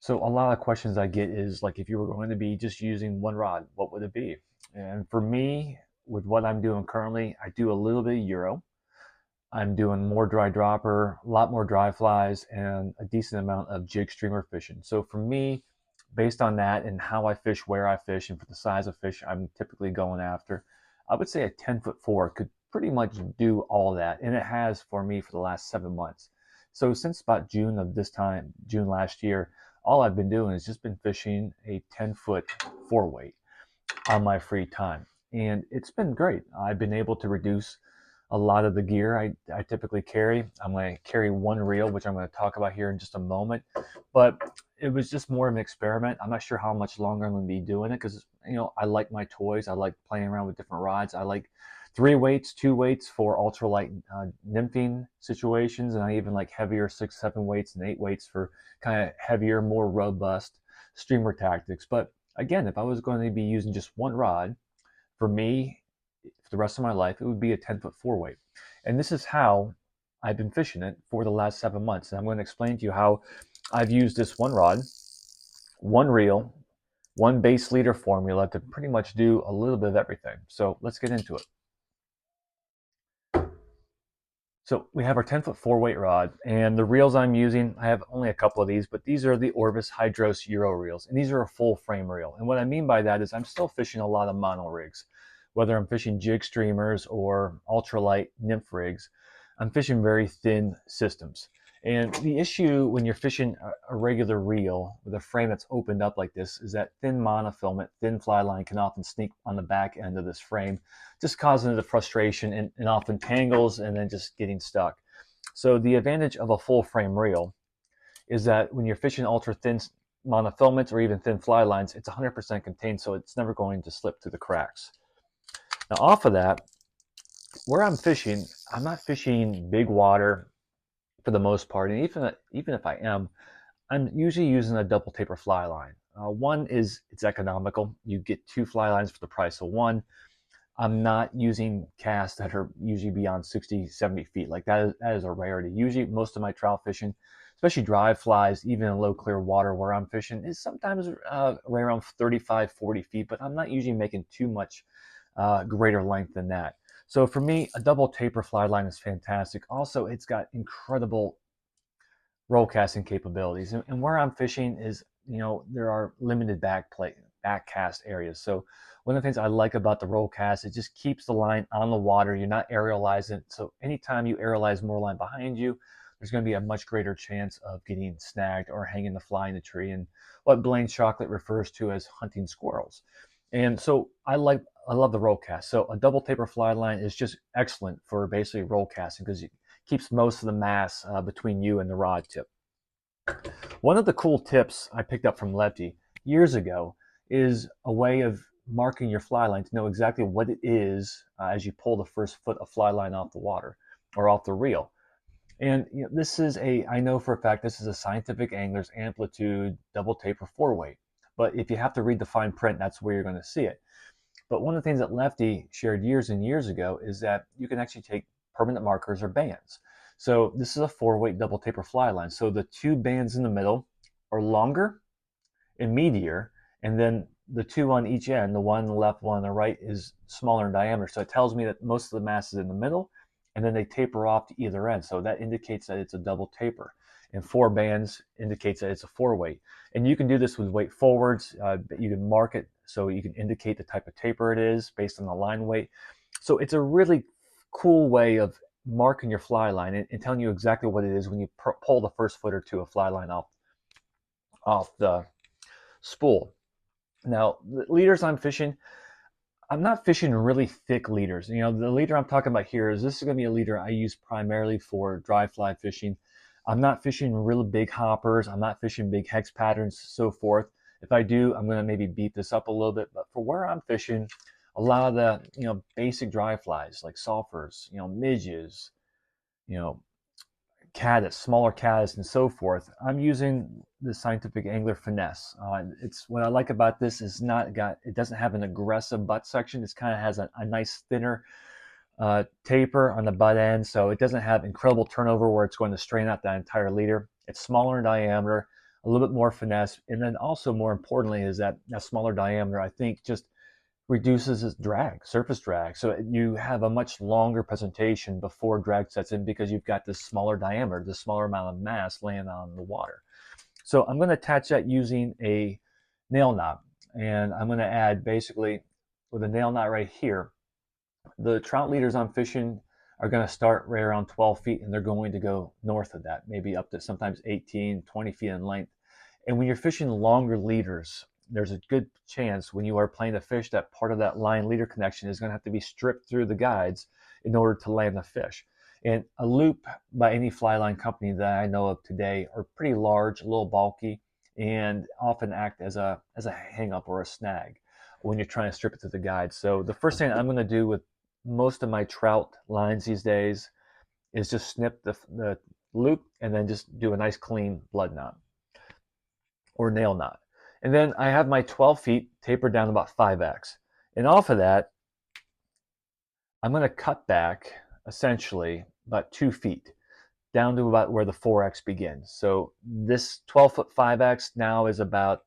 So a lot of questions I get is like, if you were going to be just using one rod, what would it be? And for me, with what I'm doing currently, I do a little bit of Euro. I'm doing more dry dropper, a lot more dry flies, and a decent amount of jig streamer fishing. So for me, based on that and how I fish, where I fish, and for the size of fish I'm typically going after, I would say a 10-foot four could pretty much do all that. And it has for me for the last 7 months. So since about June of this time, June last year, all I've been doing is just been fishing a 10-foot four weight on my free time. And it's been great. I've been able to reduce a lot of the gear I typically carry. I'm going to carry one reel, which I'm going to talk about here in just a moment. But it was just more of an experiment. I'm not sure how much longer I'm going to be doing it because, I like my toys. I like playing around with different rods. I like three weights, two weights for ultralight nymphing situations. And I even like heavier 6, 7 weights and 8 weights for kind of heavier, more robust streamer tactics. But again, if I was going to be using just one rod, for me, for the rest of my life, it would be a 10-foot four weight. And this is how I've been fishing it for the last 7 months. And I'm going to explain to you how I've used this one rod, one reel, one base leader formula to pretty much do a little bit of everything. So let's get into it. So we have our 10-foot four weight rod, and the reels I'm using, I have only a couple of these, but these are the Orbis Hydros Euro reels, and these are a full frame reel. And what I mean by that is I'm still fishing a lot of mono rigs, whether I'm fishing jig streamers or ultralight nymph rigs. I'm fishing very thin systems. And the issue when you're fishing a regular reel with a frame that's opened up like this is that thin monofilament, thin fly line can often sneak on the back end of this frame, just causing the frustration and often tangles and then just getting stuck. So the advantage of a full frame reel is that when you're fishing ultra thin monofilaments or even thin fly lines, it's 100% contained, so it's never going to slip through the cracks. Now off of that, where I'm fishing, I'm not fishing big water for the most part, and even if I am, I'm usually using a double taper fly line. One is it's economical. You get two fly lines for the price of one. I'm not using casts that are usually beyond 60, 70 feet. Like that is a rarity. Usually most of my trout fishing, especially dry flies, even in low clear water where I'm fishing, is sometimes right around 35, 40 feet, but I'm not usually making too much greater length than that. So for me, a double taper fly line is fantastic. Also, it's got incredible roll casting capabilities. And where I'm fishing is, there are limited back cast areas. So one of the things I like about the roll cast, it just keeps the line on the water. You're not aerializing. So anytime you aerialize more line behind you, there's going to be a much greater chance of getting snagged or hanging the fly in the tree, and what Blaine Chocolate refers to as hunting squirrels. And so I love the roll cast. So a double taper fly line is just excellent for basically roll casting because it keeps most of the mass between you and the rod tip. One of the cool tips I picked up from Lefty years ago is a way of marking your fly line to know exactly what it is as you pull the first foot of fly line off the water or off the reel. And I know for a fact this is a Scientific Angler's Amplitude double taper four weight. But if you have to read the fine print, that's where you're going to see it. But one of the things that Lefty shared years and years ago is that you can actually take permanent markers or bands. So this is a four weight double taper fly line. So the two bands in the middle are longer and meatier, and then the two on each end, the one on the left, one on the right, is smaller in diameter. So it tells me that most of the mass is in the middle, and then they taper off to either end. So that indicates that it's a double taper. And four bands indicates that it's a four weight. And you can do this with weight forwards. You can mark it so you can indicate the type of taper it is based on the line weight. So it's a really cool way of marking your fly line and telling you exactly what it is when you pull the first foot or two of fly line off the spool. Now, the leaders I'm fishing, I'm not fishing really thick leaders. The leader I'm talking about here is going to be a leader I use primarily for dry fly fishing. I'm not fishing really big hoppers. I'm not fishing big hex patterns, so forth. If I do, I'm going to maybe beat this up a little bit. But for where I'm fishing, a lot of the basic dry flies like sulfurs, midges, you know caddis, smaller caddis, and so forth. I'm using the Scientific Angler Finesse. It's what I like about this is it doesn't have an aggressive butt section. It kind of has a nice thinner taper on the butt end, so it doesn't have incredible turnover where it's going to strain out that entire leader. It's smaller in diameter. a little bit more finesse. And then also more importantly is that smaller diameter, I think, just reduces its drag, surface drag. So you have a much longer presentation before drag sets in because you've got this smaller diameter, this smaller amount of mass laying on the water. So I'm going to attach that using a nail knot. And I'm going to add basically with a nail knot right here, the trout leaders I'm fishing are going to start right around 12 feet and they're going to go north of that, maybe up to sometimes 18, 20 feet in length. And when you're fishing longer leaders, there's a good chance when you are playing a fish that part of that line leader connection is going to have to be stripped through the guides in order to land the fish. And a loop by any fly line company that I know of today are pretty large, a little bulky, and often act as a hang up or a snag when you're trying to strip it through the guide. So the first thing I'm going to do with most of my trout lines these days is just snip the loop and then just do a nice clean blood knot or nail knot. And then I have my 12 feet tapered down about 5x. And off of that, I'm going to cut back essentially about 2 feet down to about where the 4x begins. So this 12-foot 5x now is about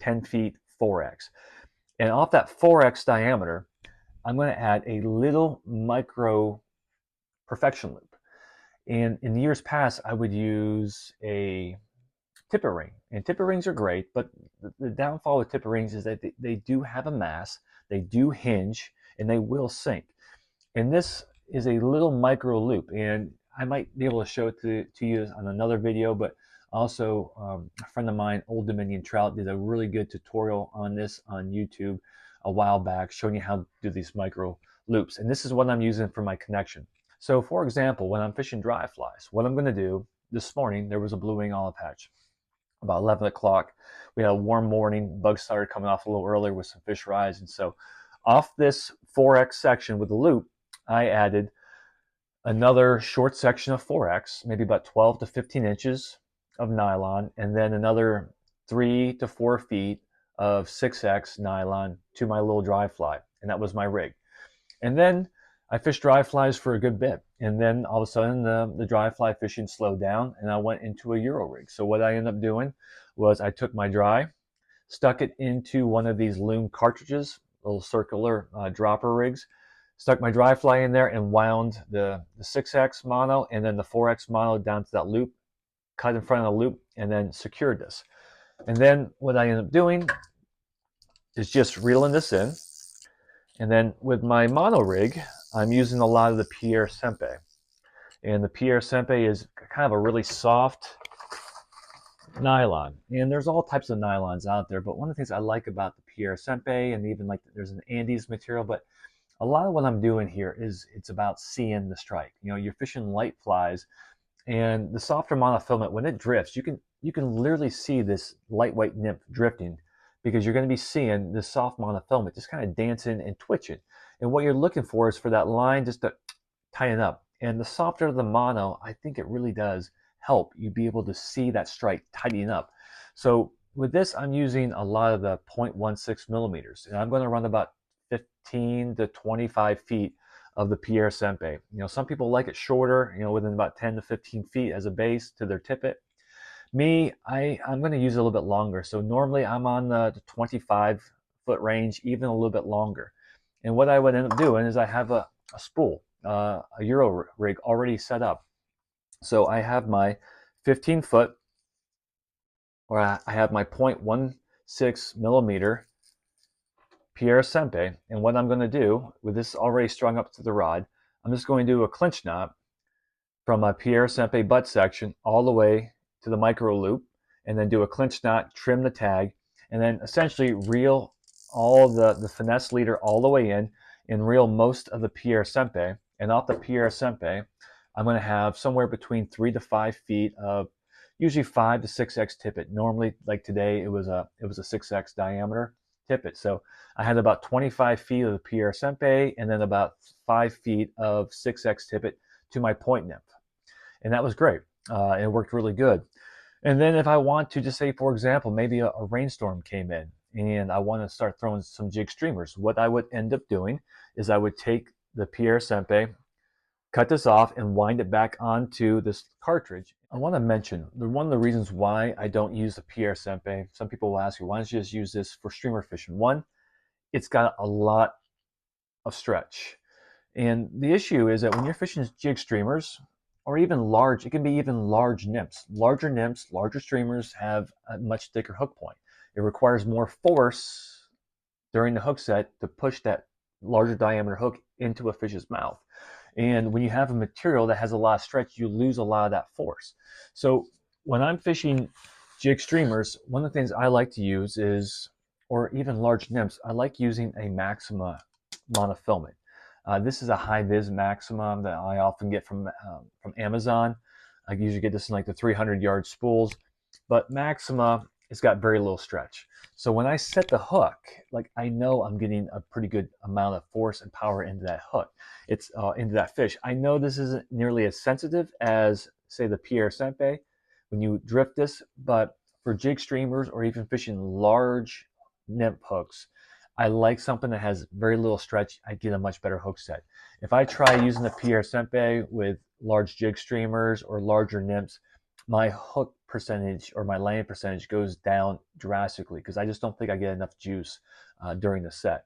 10 feet 4x. And off that 4x diameter, I'm going to add a little micro perfection loop. And in years past, I would use a tippet ring. And tippet rings are great, but the downfall with tippet rings is that they do have a mass, they do hinge, and they will sink. And this is a little micro loop, and I might be able to show it to you on another video, but also a friend of mine, Old Dominion Trout, did a really good tutorial on this on YouTube a while back, showing you how to do these micro loops. And this is what I'm using for my connection. So for example, when I'm fishing dry flies, what I'm going to do, this morning there was a blue wing olive hatch. About 11 o'clock, we had a warm morning, bugs started coming off a little earlier with some fish rising. So off this 4x section with the loop, I added another short section of 4x, maybe about 12 to 15 inches of nylon, and then another 3 to 4 feet of 6x nylon to my little dry fly. And that was my rig. And then I fished dry flies for a good bit. And then all of a sudden the dry fly fishing slowed down and I went into a Euro rig. So what I ended up doing was I took my dry, stuck it into one of these loom cartridges, little circular dropper rigs, stuck my dry fly in there and wound the 6x mono and then the 4x mono down to that loop, cut in front of the loop, and then secured this. And then what I ended up doing is just reeling this in. And then with my mono rig, I'm using a lot of the Pierre Sempe. And the Pierre Sempe is kind of a really soft nylon. And there's all types of nylons out there, but one of the things I like about the Pierre Sempe, and even like there's an Andes material, but a lot of what I'm doing here is it's about seeing the strike. You know, you're fishing light flies, and the softer monofilament, when it drifts, you can literally see this lightweight nymph drifting because you're going to be seeing this soft monofilament just kind of dancing and twitching. And what you're looking for is for that line just to tighten up. And the softer the mono, I think it really does help you be able to see that strike tightening up. So with this, I'm using a lot of the 0.16 millimeters, and I'm going to run about 15 to 25 feet of the Pierre Sempe. You know, some people like it shorter, you know, within about 10 to 15 feet as a base to their tippet. Me, I'm going to use it a little bit longer. So normally I'm on the 25-foot range, even a little bit longer. And what I would end up doing is I have a spool, a Euro rig already set up. So I have my 15-foot, or I have my 0.16 millimeter Pierre Sempe, and what I'm going to do with this already strung up to the rod, I'm just going to do a clinch knot from my Pierre Sempe butt section all the way to the micro loop, and then do a clinch knot, trim the tag, and then essentially reel all the finesse leader all the way in and reel most of the Pierre Sempe. And off the Pierre Sempe, I'm going to have somewhere between 3 to 5 feet of usually 5 to 6x tippet. Normally, like today, it was a 6x diameter tippet. So I had about 25 feet of the Pierre Sempe and then about 5 feet of 6x tippet to my point nymph. And that was great. It worked really good. And then if I want to just say, for example, maybe a rainstorm came in and I want to start throwing some jig streamers, what I would end up doing is I would take the Pierre Sempe, cut this off and wind it back onto this cartridge. I want to mention one of the reasons why I don't use the Pierre Sempe. Some people will ask you, why don't you just use this for streamer fishing? One, it's got a lot of stretch. And the issue is that when you're fishing jig streamers, or even large, it can be even large nymphs. Larger nymphs, larger streamers have a much thicker hook point. It requires more force during the hook set to push that larger diameter hook into a fish's mouth. And when you have a material that has a lot of stretch, you lose a lot of that force. So when I'm fishing jig streamers, one of the things I like to use is, or even large nymphs, I like using a Maxima monofilament. This is a high-vis Maxima that I often get from Amazon. I usually get this in like the 300-yard spools, but Maxima, it's got very little stretch. So when I set the hook, like I know I'm getting a pretty good amount of force and power into that hook. It's into that fish. I know this isn't nearly as sensitive as, say, the Pierre Sempe when you drift this, but for jig streamers or even fishing large nymph hooks, I like something that has very little stretch. I get a much better hook set. If I try using the Pierre Sempe with large jig streamers or larger nymphs, my hook percentage or my landing percentage goes down drastically because I just don't think I get enough juice during the set.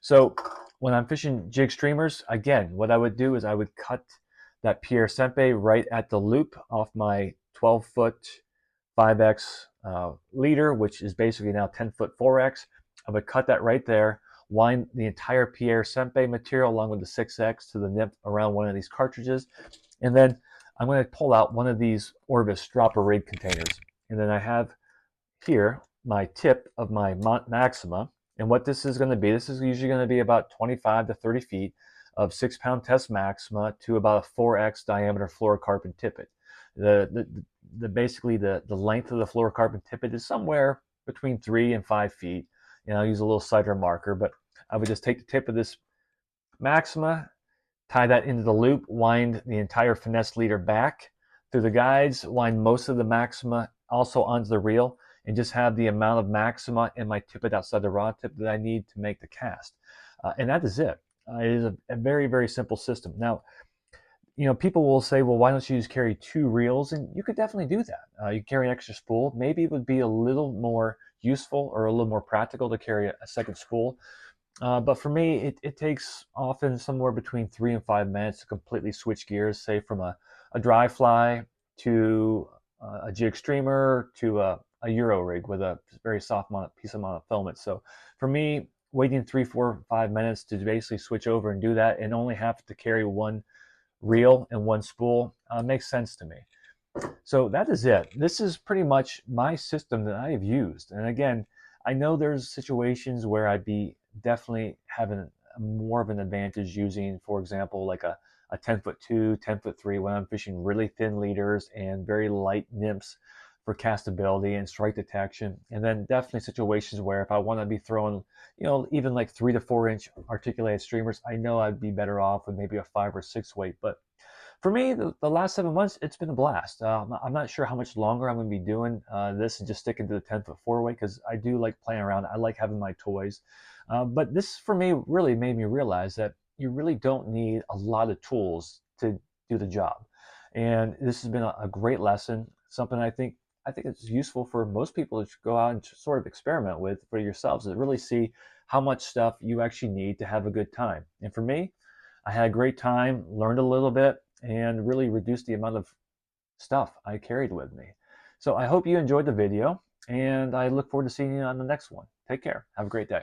So when I'm fishing jig streamers, again, what I would do is I would cut that Pierre Sempe right at the loop off my 12-foot 5X leader, which is basically now 10-foot 4X. I would cut that right there, wind the entire Pierre Sempe material along with the 6X to the nymph around one of these cartridges, and then I'm going to pull out one of these Orvis dropper rig containers. And then I have here my tip of my Maxima. And what this is going to be, this is usually going to be about 25 to 30 feet of 6-pound test Maxima to about a 4X diameter fluorocarbon tippet. Basically the length of the fluorocarbon tippet is somewhere between 3 and 5 feet. And I'll use a little cider marker, but I would just take the tip of this Maxima, tie that into the loop, wind the entire finesse leader back through the guides, wind most of the Maxima also onto the reel, and just have the amount of Maxima in my tippet outside the rod tip that I need to make the cast. And that is it. It is a very, very simple system. Now, people will say, well, why don't you just carry 2 reels? And you could definitely do that. You carry an extra spool. Maybe it would be a little more useful or a little more practical to carry a second spool. But for me, it takes often somewhere between 3 and 5 minutes to completely switch gears, say from a dry fly to a jig streamer to a Euro rig with a very soft piece of monofilament. So for me, waiting 3, 4, 5 minutes to basically switch over and do that and only have to carry 1 reel and 1 spool makes sense to me. So that is it. This is pretty much my system that I have used. And again, I know there's situations where I'd be definitely having more of an advantage using, for example, like a 10-foot 2, 10-foot 3 when I'm fishing really thin leaders and very light nymphs for castability and strike detection. And then definitely situations where if I want to be throwing, even like 3 to 4 inch articulated streamers, I know I'd be better off with maybe a 5 or 6 weight. But for me, the last 7 months, it's been a blast. I'm not sure how much longer I'm going to be doing this and just sticking to the 10-foot 4-weight because I do like playing around. I like having my toys. But this, for me, really made me realize that you really don't need a lot of tools to do the job. And this has been a great lesson, something I think it's useful for most people to go out and sort of experiment with for yourselves to really see how much stuff you actually need to have a good time. And for me, I had a great time, learned a little bit, and really reduced the amount of stuff I carried with me. So I hope you enjoyed the video, and I look forward to seeing you on the next one. Take care. Have a great day.